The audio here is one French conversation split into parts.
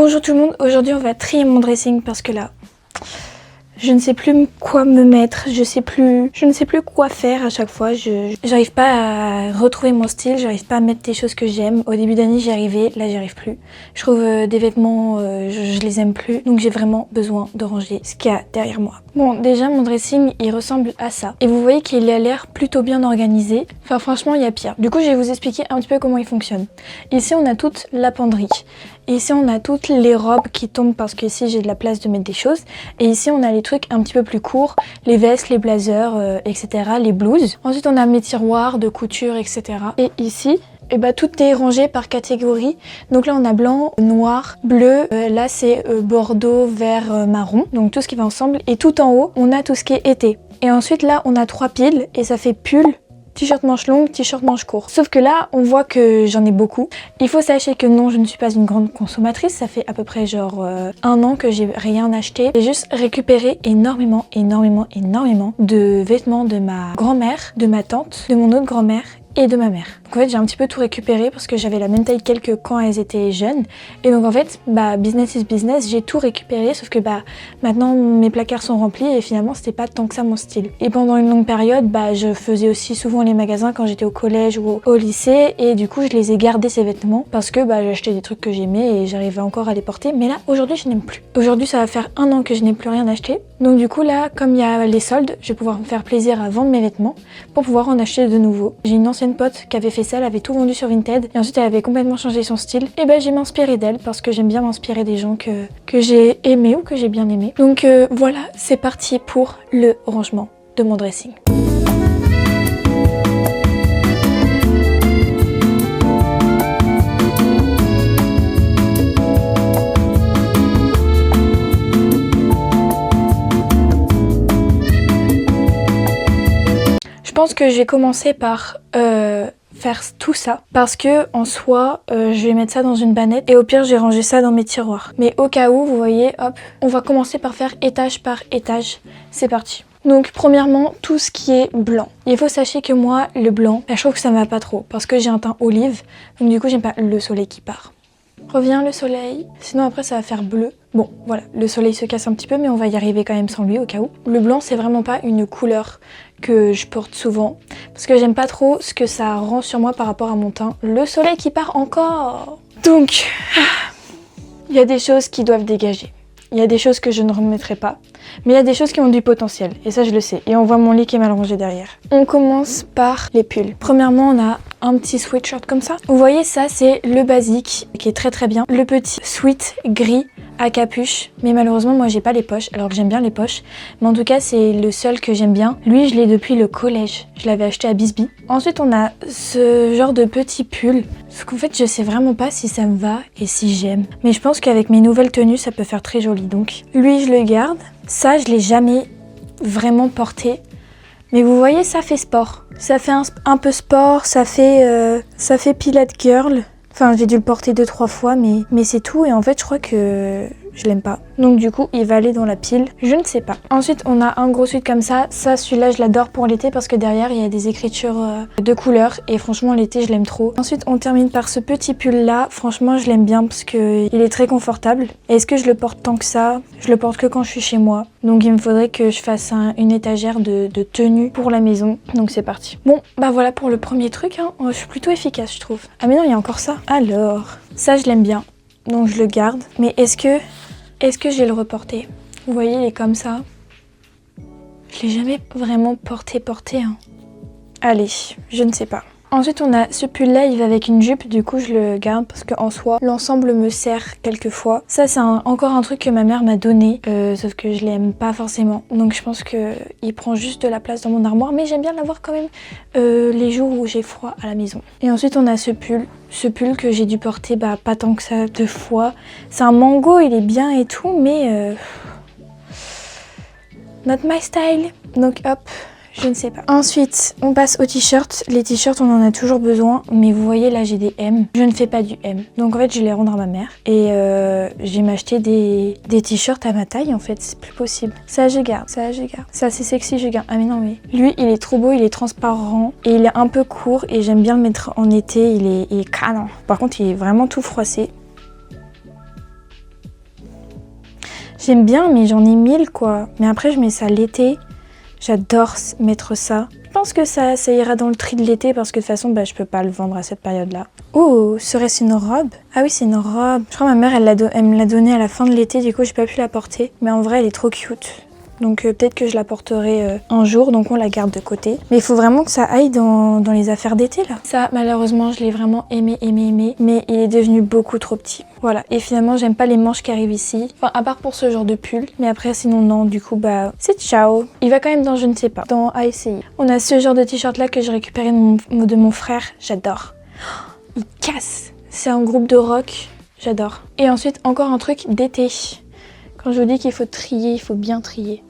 Bonjour tout le monde, aujourd'hui on va trier mon dressing parce que là, je ne sais plus quoi me mettre, je ne sais plus quoi faire à chaque fois. J'arrive pas à retrouver mon style, j'arrive pas à mettre des choses que j'aime. Au début d'année j'y arrivais, là j'y arrive plus. Je trouve des vêtements, je les aime plus, donc j'ai vraiment besoin de ranger ce qu'il y a derrière moi. Bon, déjà mon dressing il ressemble à ça. Et vous voyez qu'il a l'air plutôt bien organisé. Enfin franchement il y a pire. Du coup je vais vous expliquer un petit peu comment il fonctionne. Ici on a toute la penderie. Ici on a toutes les robes qui tombent parce que ici j'ai de la place de mettre des choses. Et ici on a les trucs un petit peu plus courts, les vestes, les blazers, etc. Les blouses. Ensuite on a mes tiroirs de couture, etc. Et ici, tout est rangé par catégorie. Donc là on a blanc, noir, bleu, là c'est bordeaux, vert, marron. Donc tout ce qui va ensemble. Et tout en haut on a tout ce qui est été. Et ensuite là on a 3 piles et ça fait pull, t-shirt manche longue, t-shirt manche court. Sauf que là, on voit que j'en ai beaucoup. Il faut sachez que non, je ne suis pas une grande consommatrice. Ça fait à peu près genre 1 an que j'ai rien acheté. J'ai juste récupéré énormément de vêtements de ma grand-mère, de ma tante, de mon autre grand-mère et de ma mère. Donc en fait j'ai un petit peu tout récupéré parce que j'avais la même taille qu'elles que quand elles étaient jeunes. Et donc en fait business is business, j'ai tout récupéré sauf que maintenant mes placards sont remplis et finalement c'était pas tant que ça mon style. Et pendant une longue période je faisais aussi souvent les magasins quand j'étais au collège ou au lycée et du coup je les ai gardés ces vêtements parce que j'achetais des trucs que j'aimais et j'arrivais encore à les porter. Mais là aujourd'hui je n'aime plus. Aujourd'hui ça va faire 1 an que je n'ai plus rien acheté. Donc du coup là comme il y a les soldes, je vais pouvoir me faire plaisir à vendre mes vêtements pour pouvoir en acheter de nouveaux. J'ai une ancienne pote qui avait fait ça, elle avait tout vendu sur Vinted et ensuite elle avait complètement changé son style. Et j'ai m'inspiré d'elle parce que j'aime bien m'inspirer des gens que j'ai aimés ou que j'ai bien aimés. Donc voilà, c'est parti pour le rangement de mon dressing. Je pense que j'ai commencé par faire tout ça parce que en soi je vais mettre ça dans une bannette et au pire j'ai rangé ça dans mes tiroirs. Mais au cas où, vous voyez, hop, on va commencer par faire étage par étage. C'est parti. Donc premièrement, tout ce qui est blanc. Il faut sachez que moi, le blanc, je trouve que ça me va pas trop parce que j'ai un teint olive. Donc du coup, j'aime pas le soleil qui part. Revient le soleil, sinon après ça va faire bleu. Bon voilà, le soleil se casse un petit peu mais on va y arriver quand même sans lui au cas où. Le blanc c'est vraiment pas une couleur que je porte souvent parce que j'aime pas trop ce que ça rend sur moi par rapport à mon teint. Le soleil qui part encore. Donc, il y a des choses qui doivent dégager. Il y a des choses que je ne remettrai pas, mais il y a des choses qui ont du potentiel, et ça je le sais. Et on voit mon lit qui est mal rangé derrière. On commence par les pulls. Premièrement, on a un petit sweatshirt comme ça. Vous voyez, ça c'est le basique, qui est très bien. Le petit sweat gris à capuche, mais malheureusement moi j'ai pas les poches, alors que j'aime bien les poches. Mais en tout cas c'est le seul que j'aime bien. Lui je l'ai depuis le collège, je l'avais acheté à Bisbee. Ensuite on a ce genre de petit pull, parce qu'en fait je sais vraiment pas si ça me va et si j'aime. Mais je pense qu'avec mes nouvelles tenues ça peut faire très joli. Donc lui je le garde, ça je l'ai jamais vraiment porté. Mais vous voyez ça fait sport, ça fait un peu sport, ça fait Pilate Girl. Enfin, j'ai dû le porter 2-3 fois, mais c'est tout. Et en fait, je crois que je l'aime pas. Donc du coup, il va aller dans la pile. Je ne sais pas. Ensuite, on a un gros sweat comme ça. Ça, celui-là, je l'adore pour l'été parce que derrière, il y a des écritures de couleurs. Et franchement, l'été, je l'aime trop. Ensuite, on termine par ce petit pull-là. Franchement, je l'aime bien parce que il est très confortable. Et est-ce que je le porte tant que ça? Je le porte que quand je suis chez moi. Donc il me faudrait que je fasse une étagère de tenues pour la maison. Donc c'est parti. Bon, voilà pour le premier truc. Hein. Je suis plutôt efficace, je trouve. Ah mais non, il y a encore ça. Alors, ça, je l'aime bien. Donc je le garde. Mais est-ce que je vais le reporter? Vous voyez, il est comme ça. Je l'ai jamais vraiment porté. Hein. Allez, je ne sais pas. Ensuite, on a ce pull-là, il va avec une jupe, du coup je le garde parce qu'en soi, l'ensemble me sert quelquefois. Ça, c'est encore un truc que ma mère m'a donné, sauf que je l'aime pas forcément. Donc je pense qu'il prend juste de la place dans mon armoire, mais j'aime bien l'avoir quand même les jours où j'ai froid à la maison. Et ensuite, on a ce pull que j'ai dû porter pas tant que ça 2 fois. C'est un mango, il est bien et tout, mais not my style. Donc hop. Je ne sais pas. Ensuite, on passe aux t-shirts. Les t-shirts, on en a toujours besoin. Mais vous voyez, là, j'ai des M. Je ne fais pas du M. Donc, en fait, je vais les rendre à ma mère. Et je vais m'acheter des t-shirts à ma taille, en fait. C'est plus possible. Ça, je garde. Ça, c'est sexy, je garde. Ah, mais non, mais... Lui, il est trop beau. Il est transparent. Et il est un peu court. Et j'aime bien le mettre en été. Il est canon. Par contre, il est vraiment tout froissé. J'aime bien, mais j'en ai 1000 quoi. Mais après, je mets ça l'été. J'adore mettre ça. Je pense que ça ira dans le tri de l'été parce que de toute façon, je peux pas le vendre à cette période-là. Oh, serait-ce une robe? Ah oui, c'est une robe. Je crois que ma mère, elle me l'a donnée à la fin de l'été, du coup, j'ai pas pu la porter. Mais en vrai, elle est trop cute. Donc peut-être que je la porterai un jour, donc on la garde de côté. Mais il faut vraiment que ça aille dans les affaires d'été là. Ça, malheureusement, je l'ai vraiment aimé, mais il est devenu beaucoup trop petit. Voilà, et finalement, j'aime pas les manches qui arrivent ici. Enfin, à part pour ce genre de pull. Mais après, sinon, non, du coup, c'est ciao. Il va quand même dans je ne sais pas, dans à essayer. On a ce genre de t-shirt là que j'ai récupéré de mon frère. J'adore. Il casse. C'est un groupe de rock. J'adore. Et ensuite, encore un truc d'été. Quand je vous dis qu'il faut trier, il faut bien trier.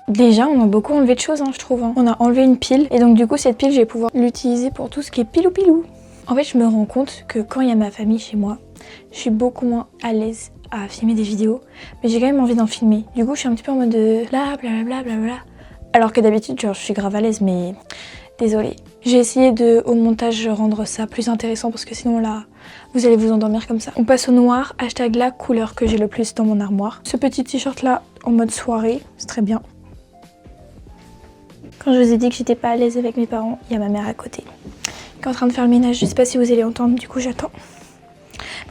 Déjà, on a beaucoup enlevé de choses, je trouve. On a enlevé une pile et donc du coup, cette pile, je vais pouvoir l'utiliser pour tout ce qui est pilou-pilou. En fait, je me rends compte que quand il y a ma famille chez moi, je suis beaucoup moins à l'aise à filmer des vidéos, mais j'ai quand même envie d'en filmer. Du coup, je suis un petit peu en mode de blablabla. Alors que d'habitude, genre, je suis grave à l'aise, mais désolée. J'ai essayé de, au montage, rendre ça plus intéressant parce que sinon là, vous allez vous endormir comme ça. On passe au noir, hashtag la couleur que j'ai le plus dans mon armoire. Ce petit t-shirt là, en mode soirée, c'est très bien. Quand je vous ai dit que j'étais pas à l'aise avec mes parents, il y a ma mère à côté qui est en train de faire le ménage. Je sais pas si vous allez entendre, du coup j'attends.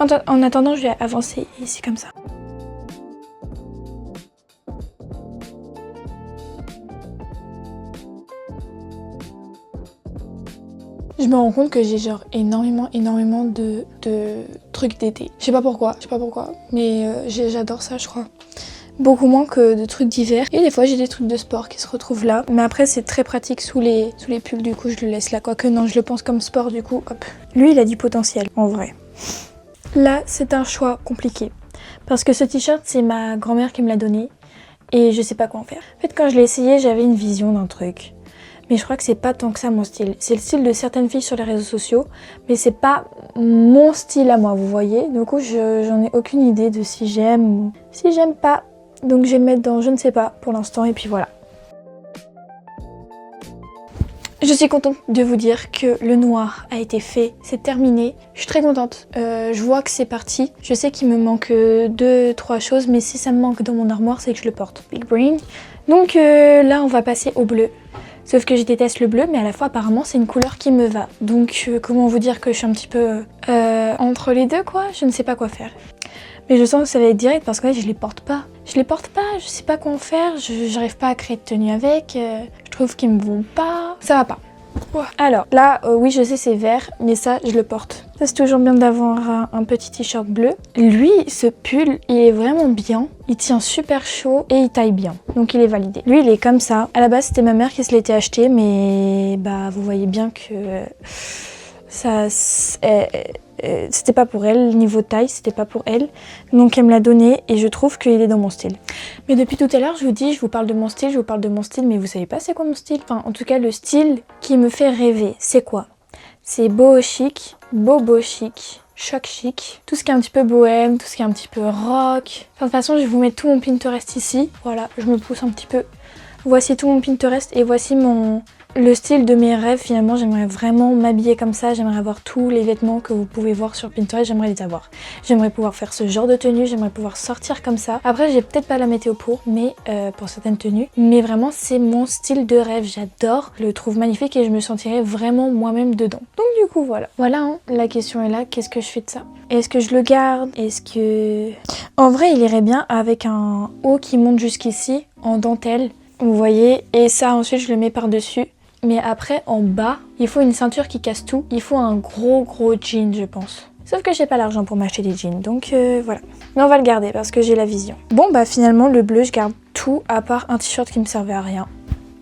En attendant, je vais avancer ici comme ça. Je me rends compte que j'ai genre énormément de trucs d'été. Je sais pas pourquoi, mais j'adore ça je crois. Beaucoup moins que de trucs d'hiver. Et des fois j'ai des trucs de sport qui se retrouvent là. Mais après c'est très pratique sous les pulls, du coup je le laisse là. Quoique non, je le pense comme sport du coup, hop. Lui il a du potentiel en vrai. Là c'est un choix compliqué. Parce que ce t-shirt c'est ma grand-mère qui me l'a donné. Et je sais pas quoi en faire. En fait quand je l'ai essayé j'avais une vision d'un truc. Mais je crois que c'est pas tant que ça mon style. C'est le style de certaines filles sur les réseaux sociaux. Mais c'est pas mon style à moi, vous voyez. Du coup j'en ai aucune idée de si j'aime ou si j'aime pas. Donc je vais le mettre dans je ne sais pas pour l'instant et puis voilà. Je suis contente de vous dire que le noir a été fait, c'est terminé. Je suis très contente. Je vois que c'est parti. Je sais qu'il me manque 2-3 choses, mais si ça me manque dans mon armoire, c'est que je le porte. Big brain. Donc là, on va passer au bleu. Sauf que je déteste le bleu, mais à la fois apparemment c'est une couleur qui me va. Donc comment vous dire que je suis un petit peu entre les deux quoi. Je ne sais pas quoi faire. Mais je sens que ça va être direct parce que je les porte pas. Je sais pas quoi en faire, j'arrive pas à créer de tenue avec, je trouve qu'ils me vont pas, ça va pas. Ouais. Alors là, oui je sais c'est vert, mais ça je le porte. Ça c'est toujours bien d'avoir un petit t-shirt bleu. Lui, ce pull, il est vraiment bien, il tient super chaud et il taille bien, donc il est validé. Lui il est comme ça, à la base c'était ma mère qui se l'était acheté, mais vous voyez bien que ça... c'était pas pour elle, niveau taille, c'était pas pour elle. Donc elle me l'a donné et je trouve qu'il est dans mon style. Mais depuis tout à l'heure, je vous parle de mon style, mais vous savez pas c'est quoi mon style? Enfin, en tout cas, le style qui me fait rêver, c'est quoi? C'est boho chic, bobo chic, choc chic, tout ce qui est un petit peu bohème, tout ce qui est un petit peu rock. Enfin, de toute façon, je vais vous mettre tout mon Pinterest ici. Voilà, je me pousse un petit peu. Voici tout mon Pinterest et voici le style de mes rêves. Finalement, j'aimerais vraiment m'habiller comme ça, j'aimerais avoir tous les vêtements que vous pouvez voir sur Pinterest, j'aimerais les avoir. J'aimerais pouvoir faire ce genre de tenue, j'aimerais pouvoir sortir comme ça. Après, j'ai peut-être pas la météo mais pour certaines tenues, mais vraiment c'est mon style de rêve, j'adore, je le trouve magnifique et je me sentirais vraiment moi-même dedans. Donc du coup voilà. Voilà, la question est là, qu'est-ce que je fais de ça? Est-ce que je le garde? Est-ce que... En vrai, il irait bien avec un haut qui monte jusqu'ici, en dentelle, vous voyez, et ça ensuite je le mets par-dessus. Mais après, en bas, il faut une ceinture qui casse tout. Il faut un gros jean, je pense. Sauf que j'ai pas l'argent pour m'acheter des jeans, donc voilà. Mais on va le garder parce que j'ai la vision. Bon, finalement, le bleu, je garde tout à part un t-shirt qui me servait à rien.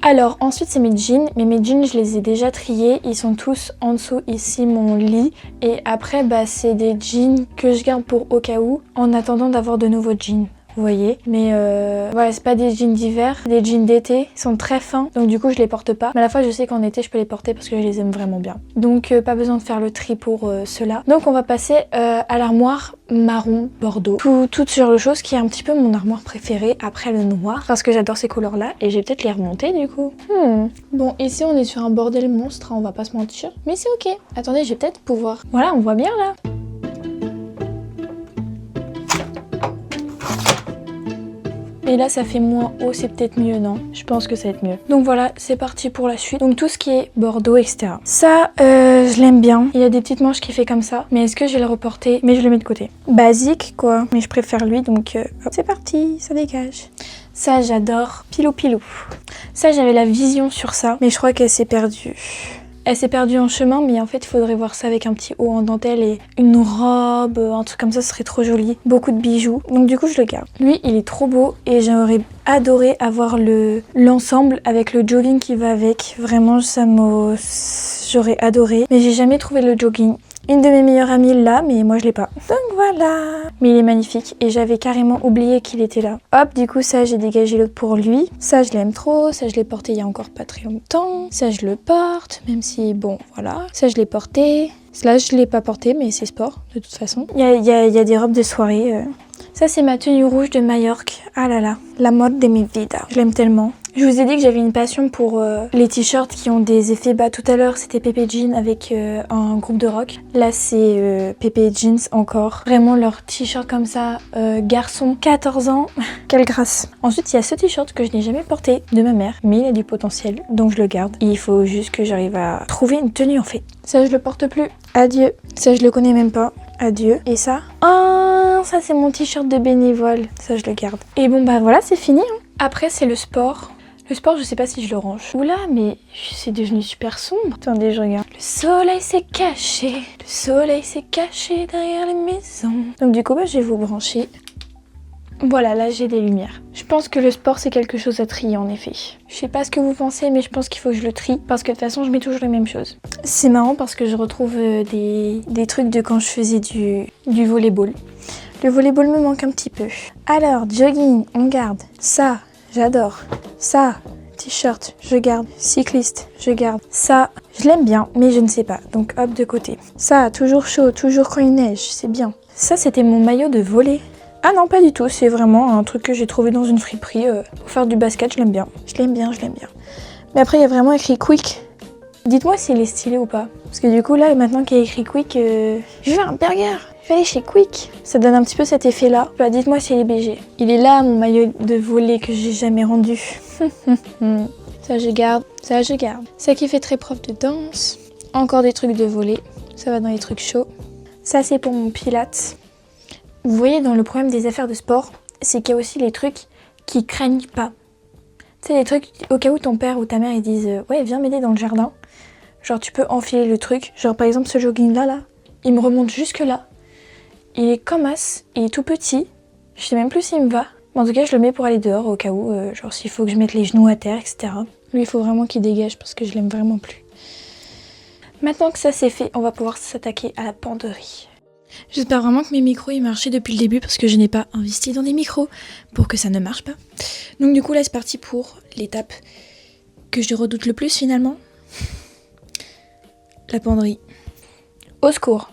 Alors, ensuite, c'est mes jeans. Mais mes jeans, je les ai déjà triés. Ils sont tous en dessous, ici, mon lit. Et après, c'est des jeans que je garde pour au cas où, en attendant d'avoir de nouveaux jeans. Vous voyez, mais voilà, c'est pas des jeans d'hiver, des jeans d'été, ils sont très fins, donc du coup je les porte pas. Mais à la fois je sais qu'en été je peux les porter parce que je les aime vraiment bien. Donc pas besoin de faire le tri pour cela. Donc on va passer à l'armoire marron bordeaux. Toute sur le chose qui est un petit peu mon armoire préférée après le noir, parce que j'adore ces couleurs là et je vais peut-être les remonter du coup. Bon, ici on est sur un bordel monstre, on va pas se mentir, mais c'est ok. Attendez, je vais peut-être pouvoir... Voilà, on voit bien là. Et là ça fait moins haut, c'est peut-être mieux, non? Je pense que ça va être mieux. Donc voilà, c'est parti pour la suite. Donc tout ce qui est bordeaux, etc. Ça, je l'aime bien. Il y a des petites manches qui fait comme ça. Mais est-ce que je vais le reporter? Mais je le mets de côté. Basique quoi. Mais je préfère lui, donc hop, c'est parti, ça dégage. Ça j'adore. Pilou pilou. Ça j'avais la vision sur ça, mais je crois qu'elle s'est perdue. Elle s'est perdue en chemin, mais en fait il faudrait voir ça avec un petit haut en dentelle et une robe, un truc comme ça, ce serait trop joli. Beaucoup de bijoux, donc du coup je le garde. Lui il est trop beau et j'aurais adoré avoir l'ensemble avec le jogging qui va avec. Vraiment j'aurais adoré, mais j'ai jamais trouvé le jogging. Une de mes meilleures amies là, mais moi je l'ai pas. Donc voilà. Mais il est magnifique et j'avais carrément oublié qu'il était là. Hop, du coup ça j'ai dégagé l'autre pour lui. Ça je l'aime trop, ça je l'ai porté il y a encore pas très longtemps. Ça je le porte, même si bon voilà. Ça je l'ai porté. Là je l'ai pas porté mais c'est sport de toute façon. Il y a des robes de soirée. Ça c'est ma tenue rouge de Majorque. Ah là là, la mode de mes vidas. Je l'aime tellement. Je vous ai dit que j'avais une passion pour les t-shirts qui ont des effets bas. Tout à l'heure, c'était Pepe Jeans avec un groupe de rock. Là, c'est Pepe Jeans encore. Vraiment, leur t-shirt comme ça, garçon, 14 ans. Quelle grâce. Ensuite, il y a ce t-shirt que je n'ai jamais porté de ma mère, mais il a du potentiel, donc je le garde. Il faut juste que j'arrive à trouver une tenue en fait. Ça, je le porte plus. Adieu. Ça, je le connais même pas. Adieu. Et ça? Oh, ça, c'est mon t-shirt de bénévole. Ça, je le garde. Et bon, bah voilà, c'est fini. Hein. Après, c'est le sport. Le sport, je sais pas si je le range. Oula, mais c'est devenu super sombre. Attendez, je regarde. Le soleil s'est caché. Le soleil s'est caché derrière les maisons. Donc du coup, bah, je vais vous brancher. Voilà, là j'ai des lumières. Je pense que le sport c'est quelque chose à trier en effet. Je sais pas ce que vous pensez, mais je pense qu'il faut que je le trie parce que de toute façon je mets toujours les mêmes choses. C'est marrant parce que je retrouve des trucs de quand je faisais du volleyball. Le volleyball me manque un petit peu. Alors, jogging, on garde. Ça, j'adore. Ça, t-shirt, je garde. Cycliste, je garde. Ça, je l'aime bien, mais je ne sais pas. Donc hop, de côté. Ça, toujours chaud, toujours quand il neige, c'est bien. Ça, c'était mon maillot de volley. Ah non, pas du tout, c'est vraiment un truc que j'ai trouvé dans une friperie. Pour faire du basket, je l'aime bien. Je l'aime bien, je l'aime bien. Mais après, il y a vraiment écrit Quick. Dites-moi s'il est stylé ou pas. Parce que du coup, là, maintenant qu'il y a écrit Quick, je veux un burger. Je vais aller chez Quick. Ça donne un petit peu cet effet-là. Bah, dites-moi s'il est BG. Il est là, mon maillot de volley que j'ai jamais rendu. Ça, je garde. Ça, je garde. Ça qui fait très prof de danse. Encore des trucs de volley. Ça va dans les trucs chauds. Ça, c'est pour mon pilates. Vous voyez, dans le problème des affaires de sport, c'est qu'il y a aussi les trucs qui craignent pas. Tu sais, les trucs au cas où ton père ou ta mère ils disent ouais, viens m'aider dans le jardin. Genre, tu peux enfiler le truc. Genre, par exemple, ce jogging-là, il me remonte jusque là. Il est comme as, il est tout petit. Je sais même plus s'il me va. Mais en tout cas, je le mets pour aller dehors au cas où, genre s'il faut que je mette les genoux à terre, etc. Lui, il faut vraiment qu'il dégage parce que je l'aime vraiment plus. Maintenant que ça c'est fait, on va pouvoir s'attaquer à la penderie. J'espère vraiment que mes micros ils marchaient depuis le début parce que je n'ai pas investi dans des micros pour que ça ne marche pas. Donc du coup là c'est parti pour l'étape que je redoute le plus finalement. La penderie. Au secours,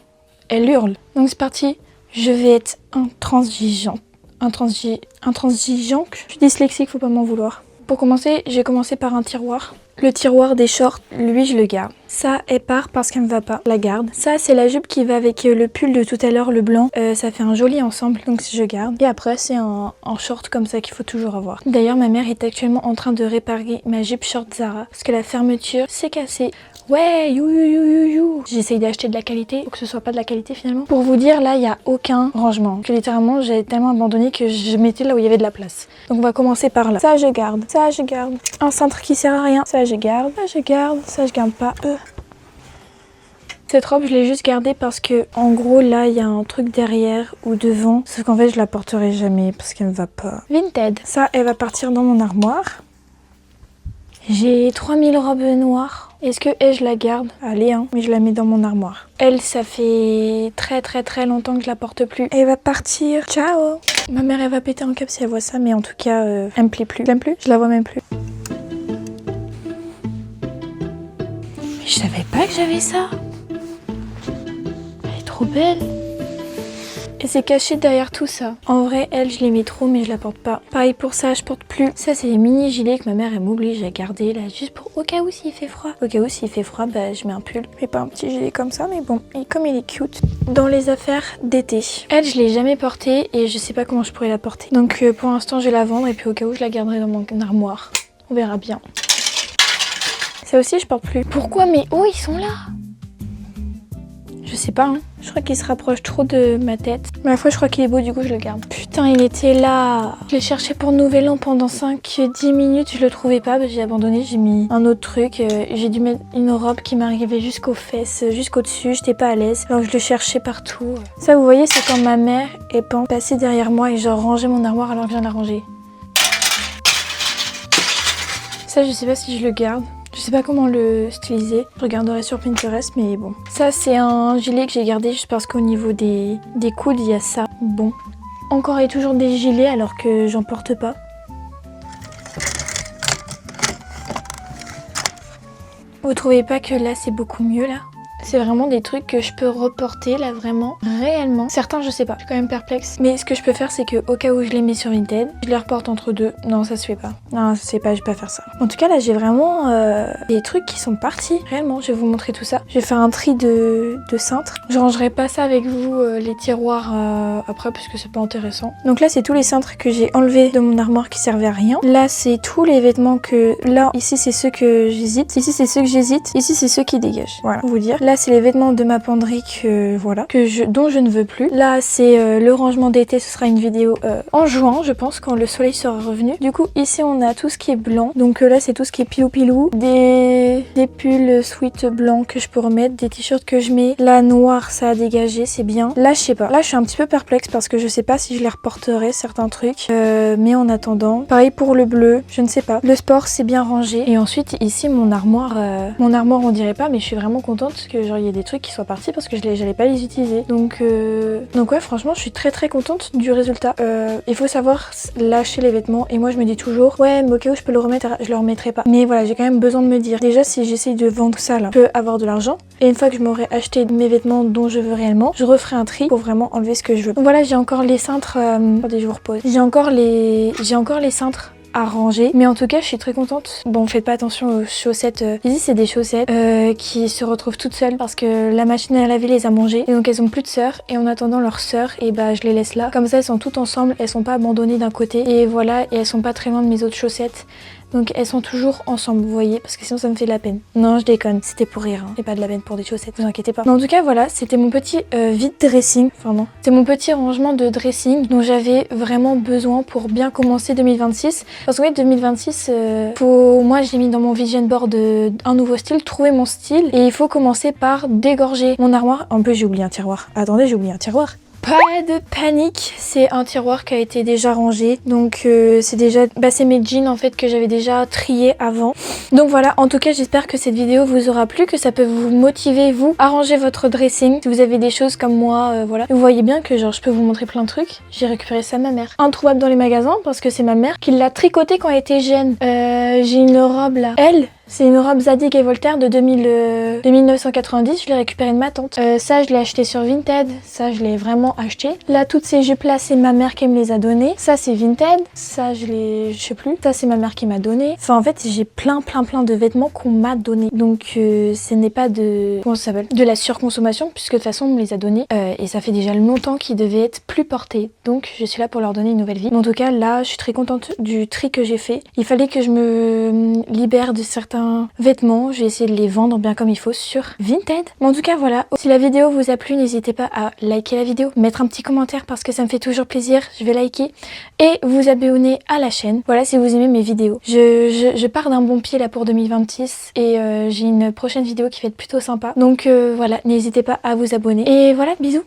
elle hurle. Donc c'est parti, je vais être intransigeante. Intransigeante. Je suis dyslexique, faut pas m'en vouloir. Pour commencer, j'ai commencé par un tiroir. Le tiroir des shorts, lui je le garde. Ça, elle part parce qu'elle me va pas, la garde. Ça, c'est la jupe qui va avec le pull de tout à l'heure, le blanc. Ça fait un joli ensemble, donc je garde. Et après, c'est un short comme ça qu'il faut toujours avoir. D'ailleurs, ma mère est actuellement en train de réparer ma jupe short Zara parce que la fermeture s'est cassée. Ouais, you. J'essaye d'acheter de la qualité pour que ce soit pas de la qualité finalement. Pour vous dire, là, il y a aucun rangement. Que littéralement, j'ai tellement abandonné que je mettais là où il y avait de la place. Donc on va commencer par là. Ça, je garde. Ça, je garde. Un cintre qui sert à rien. Ça, je garde. Ça, je garde. Ça, je garde pas. Cette robe, je l'ai juste gardée parce que, en gros, là, il y a un truc derrière ou devant. Sauf qu'en fait, je la porterai jamais parce qu'elle me va pas. Vinted. Ça, elle va partir dans mon armoire. J'ai 3000 robes noires. Est-ce que je la garde? Allez, hein, mais je la mets dans mon armoire. Elle, ça fait très longtemps que je la porte plus. Elle va partir. Ciao. Ma mère, elle va péter un câble si elle voit ça, mais en tout cas, elle me plaît plus. Je l'aime plus? Je la vois même plus. Mais je savais pas que j'avais ça. Elle est trop belle. Et c'est caché derrière tout ça. En vrai, elle, je l'aimais trop, mais je la porte pas. Pareil pour ça, je porte plus. Ça, c'est les mini gilets que ma mère, elle m'oblige à garder là, juste pour au cas où s'il fait froid. Au cas où s'il fait froid, bah je mets un pull. Mais pas un petit gilet comme ça, mais bon. Et comme il est cute. Dans les affaires d'été. Elle, je l'ai jamais portée et je sais pas comment je pourrais la porter. Donc pour l'instant, je vais la vendre et puis au cas où, je la garderai dans mon armoire. On verra bien. Ça aussi, je porte plus. Pourquoi mes hauts, ils sont là? Je sais pas, hein. Je crois qu'il se rapproche trop de ma tête. Mais à la fois, je crois qu'il est beau, du coup, je le garde. Putain, il était là. Je l'ai cherché pour Nouvel An pendant 5-10 minutes. Je le trouvais pas. Bah, j'ai abandonné. J'ai mis un autre truc. J'ai dû mettre une robe qui m'arrivait jusqu'aux fesses, jusqu'au dessus. J'étais pas à l'aise. Alors, je le cherchais partout. Ça, vous voyez, c'est quand ma mère est passée derrière moi et genre rangeait mon armoire alors que je viens de la ranger. Ça, je sais pas si je le garde. Je sais pas comment le styliser, je regarderai sur Pinterest, mais bon. Ça, c'est un gilet que j'ai gardé juste parce qu'au niveau des coudes, il y a ça. Bon. Encore et toujours des gilets alors que j'en porte pas. Vous trouvez pas que là, c'est beaucoup mieux, là? C'est vraiment des trucs que je peux reporter là vraiment, réellement. Certains je sais pas, je suis quand même perplexe. Mais ce que je peux faire c'est que au cas où je les mets sur Vinted, je les reporte entre deux. Non ça se fait pas. Non ça se fait pas, je vais pas faire ça. En tout cas là j'ai vraiment des trucs qui sont partis. Réellement, je vais vous montrer tout ça. Je vais faire un tri de cintres. Je rangerai pas ça avec vous les tiroirs après parce que c'est pas intéressant. Donc là c'est tous les cintres que j'ai enlevés de mon armoire qui servaient à rien. Là c'est tous les vêtements que... Là ici c'est ceux que j'hésite. Ici c'est ceux que j'hésite. Ici c'est ceux qui dégagent. Voilà pour vous dire. Là c'est les vêtements de ma penderie voilà, dont je ne veux plus. Là c'est le rangement d'été, ce sera une vidéo en juin je pense quand le soleil sera revenu. Du coup ici on a tout ce qui est blanc. Donc là c'est tout ce qui est pilou, des pulls sweat blancs que je peux remettre, des t-shirts que je mets. Là noir ça a dégagé, c'est bien. Là je sais pas, là je suis un petit peu perplexe parce que je sais pas si je les reporterai certains trucs. Mais en attendant, pareil pour le bleu, je ne sais pas. Le sport c'est bien rangé. Et ensuite ici mon armoire on dirait pas mais je suis vraiment contente que genre il y ait des trucs qui soient partis parce que j'allais pas les utiliser. Donc ouais franchement je suis très contente du résultat. Il faut savoir lâcher les vêtements et moi je me dis toujours ouais mais au cas où je peux le remettre, je le remettrai pas. Mais voilà j'ai quand même besoin de me dire déjà si j'essaye de vendre ça là, je peux avoir de l'argent et une fois que je m'aurai acheté mes vêtements dont je veux réellement, je referai un tri pour vraiment enlever ce que je veux. Donc voilà j'ai encore les cintres, attendez je vous repose. J'ai encore les cintres à ranger, mais en tout cas je suis très contente. Bon faites pas attention aux chaussettes, ici c'est des chaussettes qui se retrouvent toutes seules parce que la machine à laver les a mangées et donc elles ont plus de sœurs et en attendant leurs sœurs et bah je les laisse là, comme ça elles sont toutes ensemble, elles sont pas abandonnées d'un côté et voilà, et elles sont pas très loin de mes autres chaussettes. Donc elles sont toujours ensemble, vous voyez, parce que sinon ça me fait de la peine. Non, je déconne, c'était pour rire, hein. C'est pas de la peine pour des chaussettes, vous inquiétez pas. Mais en tout cas, voilà, c'était mon petit vide dressing, enfin non, c'est mon petit rangement de dressing dont j'avais vraiment besoin pour bien commencer 2026. Parce que oui, 2026, moi j'ai mis dans mon vision board un nouveau style, trouver mon style, et il faut commencer par dégorger mon armoire. En plus j'ai oublié un tiroir. Attendez, j'ai oublié un tiroir. Pas de panique, c'est un tiroir qui a été déjà rangé, donc c'est déjà, c'est mes jeans en fait que j'avais déjà trié avant. Donc voilà, en tout cas j'espère que cette vidéo vous aura plu, que ça peut vous motiver vous à ranger votre dressing. Si vous avez des choses comme moi, voilà. Vous voyez bien que genre je peux vous montrer plein de trucs. J'ai récupéré ça de ma mère. Introuvable dans les magasins parce que c'est ma mère qui l'a tricoté quand elle était jeune. J'ai une robe là. C'est une robe Zadig et Voltaire de 1990, je l'ai récupérée de ma tante. Ça, je l'ai acheté sur Vinted, ça, je l'ai vraiment acheté. Là, toutes ces jupes-là, c'est ma mère qui me les a données. Ça, c'est Vinted, ça, je sais plus. Ça, c'est ma mère qui m'a donné. Enfin, en fait, j'ai plein de vêtements qu'on m'a donné. Donc, ce n'est pas comment ça s'appelle, de la surconsommation, puisque de toute façon, on me les a donnés. Et ça fait déjà longtemps qu'ils devaient être plus portés. Donc, je suis là pour leur donner une nouvelle vie. Mais en tout cas, là, je suis très contente du tri que j'ai fait. Il fallait que je me libère de certains vêtements, j'ai essayé de les vendre bien comme il faut sur Vinted. Mais en tout cas voilà, si la vidéo vous a plu, n'hésitez pas à liker la vidéo, mettre un petit commentaire parce que ça me fait toujours plaisir, je vais liker, et vous abonner à la chaîne. Voilà si vous aimez mes vidéos. Je pars d'un bon pied là pour 2026 et j'ai une prochaine vidéo qui va être plutôt sympa. Donc voilà, n'hésitez pas à vous abonner. Et voilà, bisous.